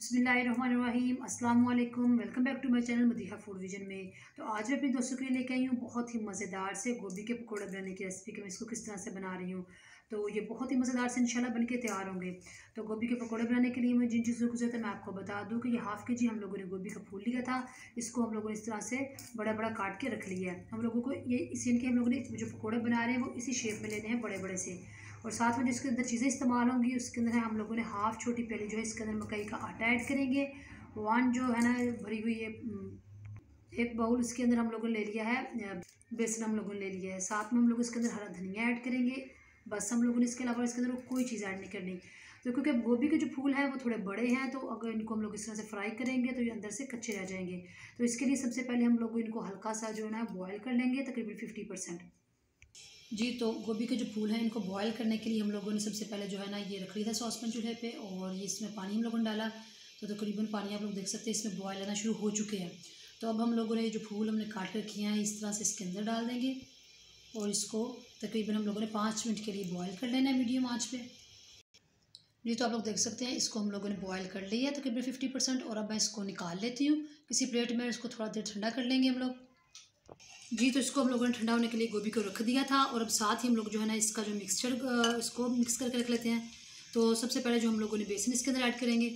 बिस्मिल्लाहिर्रहमानिर्रहीम अस्सलाम वालेकुम। Welcome back to my channel Madiha food vision में। तो आज मैं अपने दोस्तों के लिए लेके आई हूँ बहुत ही मज़ेदार से गोभी के पकौड़े बनाने की रेसिपी कि मैं इसको किस तरह से बना रही हूँ। तो ये बहुत ही मज़ेदार से इंशाल्लाह बन के तैयार होंगे। तो गोभी के पकौड़े बनाने के लिए मुझे जिन चीज़ों की ज़रूरत है मैं आपको बता दूँ कि ये हाफ़ के जी हम लोगों ने गोभी का फूल लिया था। इसको हम लोगों ने इस तरह से बड़ा बड़ा काट के रख लिया है। हम लोगों को ये इसी के हम लोगों ने जो पकौड़े बना रहे हैं वो इसी शेप में लेने हैं, बड़े बड़े से। और साथ में जिसके अंदर चीज़ें इस्तेमाल होंगी उसके अंदर हम लोगों ने हाफ़ छोटी प्याली जो है इसके अंदर मकई का आटा ऐड करेंगे। वन जो है ना भरी हुई है, एक बाउल इसके अंदर हम लोगों ने ले लिया है बेसन हम लोगों ने ले लिया है। साथ में हम लोग इसके अंदर हरा धनिया ऐड करेंगे। बस हम लोगों ने इसके अलावा इसके अंदर कोई चीज़ ऐड नहीं करनी। तो क्योंकि गोभी के जो फूल हैं वो थोड़े बड़े हैं, तो अगर इनको हम लोग इस तरह से फ्राई करेंगे तो ये अंदर से कच्चे रह जाएंगे। तो इसके लिए सबसे पहले हम लोग इनको हल्का सा जो है ना बॉयल कर लेंगे, तकरीबन 50%। जी, तो गोभी के जो फूल हैं इनको बॉयल करने के लिए हम लोगों ने सबसे पहले जो है ना ये रख लिया था सॉसपैन चूल्हे पे, और ये इसमें पानी हम लोगों ने डाला। तो तकरीबन पानी आप लोग देख सकते हैं इसमें बॉयल आना शुरू हो चुके हैं। तो अब हम लोगों ने जो फूल हमने काट कर किए हैं इस तरह से इसके अंदर डाल देंगे, और इसको तकरीबन हम लोगों ने 5 मिनट के लिए बॉयल कर लेना है मीडियम आँच पे। जी, तो आप लोग देख सकते हैं इसको हम लोगों ने बॉयल कर लिया है तकरीबन 50%। और अब मैं इसको निकाल लेती हूँ किसी प्लेट में, इसको थोड़ा देर ठंडा कर लेंगे हम लोग। जी, तो इसको हम लोगों ने ठंडा होने के लिए गोभी को रख दिया था, और अब साथ ही हम लोग जो है ना इसका जो मिक्सचर इसको मिक्स करके रख लेते हैं। तो सबसे पहले जो हम लोगों ने बेसन इसके अंदर ऐड करेंगे,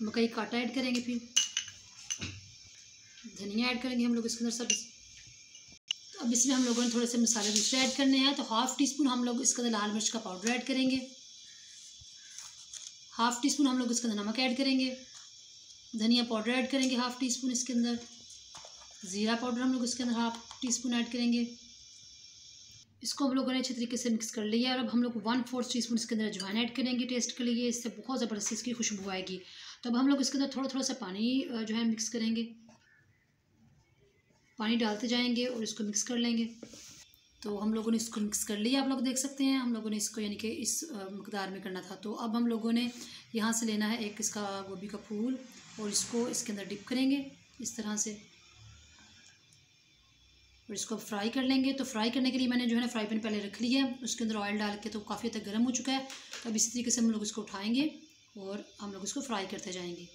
मकई का आटा ऐड करेंगे, फिर धनिया ऐड करेंगे हम लोग इसके अंदर सब। तो अब इसमें हम लोगों ने थोड़े से मसाले दूसरे ऐड करने हैं। तो हाफ़ टी स्पून हम लोग इसके अंदर लाल मिर्च का पाउडर ऐड करेंगे, हाफ़ टी स्पून हम लोग इसके अंदर नमक ऐड करेंगे, धनिया पाउडर ऐड करेंगे हाफ़ टी स्पून इसके अंदर, ज़ीरा पाउडर हम लोग इसके अंदर हाफ़ टी स्पून ऐड करेंगे। इसको हम लोगों ने अच्छे तरीके से मिक्स कर लिया है। और अब हम लोग 1/4 टी स्पून इसके अंदर अजवाइन ऐड करेंगे टेस्ट के लिए, इससे बहुत ज़बरदस्त इसकी खुशबू आएगी। तो अब हम लोग इसके अंदर थोड़ा थोड़ा सा पानी जो है मिक्स करेंगे, पानी डालते जाएंगे और इसको मिक्स कर लेंगे। तो हम लोगों ने इसको मिक्स कर लिया, आप लोग देख सकते हैं हम लोगों ने इसको यानी कि इस मकदार में करना था। तो अब हम लोगों ने यहाँ से लेना है एक इसका गोभी का फूल, और इसको इसके अंदर डिप करेंगे इस तरह से, और इसको फ्राई कर लेंगे। तो फ्राई करने के लिए मैंने जो है ना फ्राई पैन पहले रख लिया है, उसके अंदर ऑयल डाल के तो काफ़ी हद तक गर्म हो चुका है। तो अब इसी तरीके से हम लोग इसको उठाएंगे और हम लोग इसको फ्राई करते जाएंगे,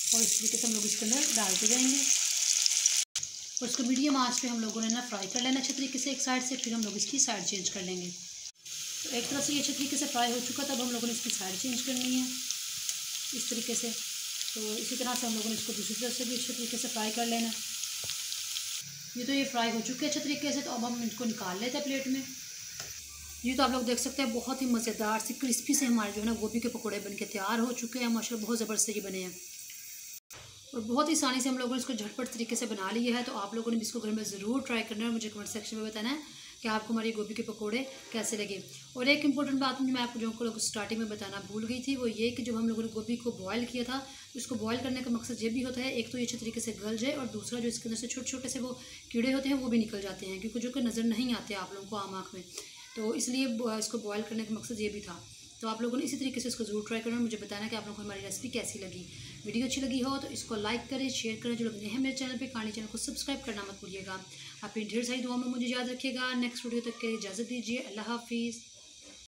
और इस तरीके से हम लोग इसके अंदर डालते जाएंगे, और इसको मीडियम आंच पे हम लोगों ने ना फ्राई कर लेना अच्छे तरीके से एक साइड से। फिर हम लोग इसकी साइड चेंज कर लेंगे। तो एक तरफ से ये अच्छे तरीके से फ्राई हो चुका, तब हम लोगों ने इसकी साइड चेंज करनी है इस तरीके से। तो इसी तरह से हम लोगों ने इसको दूसरी तरफ से भी अच्छे तरीके से फ्राई कर लेना। ये फ्राई हो चुके हैं अच्छे तरीके से। तो अब हम इनको निकाल लेते हैं प्लेट में। ये तो आप लोग देख सकते हैं बहुत ही मज़ेदार से क्रिस्पी से हमारे जो है ना गोभी के पकौड़े बन के तैयार हो चुके हैं। माशाल्लाह बहुत ज़बरदस्त ये बने हैं, और बहुत ही आसानी से हम लोगों ने इसको झटपट तरीके से बना लिया है। तो आप लोगों ने भी इसको घर में ज़रूर ट्राई करना है और मुझे कमेंट सेक्शन में बताना है कि आपको हमारी गोभी के पकोड़े कैसे लगे। और एक इंपॉर्टेंट बात मैं आप लोगों को स्टार्टिंग में बताना भूल गई थी, वो ये कि जब हम लोगों ने गोभी को बॉयल किया था तो इसको बॉयल करने का मकसद ये भी होता है, एक तो ये अच्छे तरीके से गल जाए, और दूसरा जो इसके अंदर से छोटे छोटे से वो कीड़े होते हैं वो भी निकल जाते हैं, क्योंकि जो कि नज़र नहीं आते आप लोगों को आम आँख में। तो इसलिए इसको बॉयल करने का मकसद ये भी था। तो आप लोगों ने इसी तरीके से इसको ज़रूर ट्राई करना और मुझे बताना कि आप लोगों को हमारी रेसिपी कैसी लगी। वीडियो अच्छी लगी हो तो इसको लाइक करें, शेयर करें। जो लोग नए हैं मेरे चैनल पे, कहानी चैनल को सब्सक्राइब करना मत भूलिएगा। अपनी ढेर सारी दुआ में मुझे याद रखिएगा। नेक्स्ट वीडियो तक के लिए इजाज़त दीजिए। अल्लाह हाफिज़।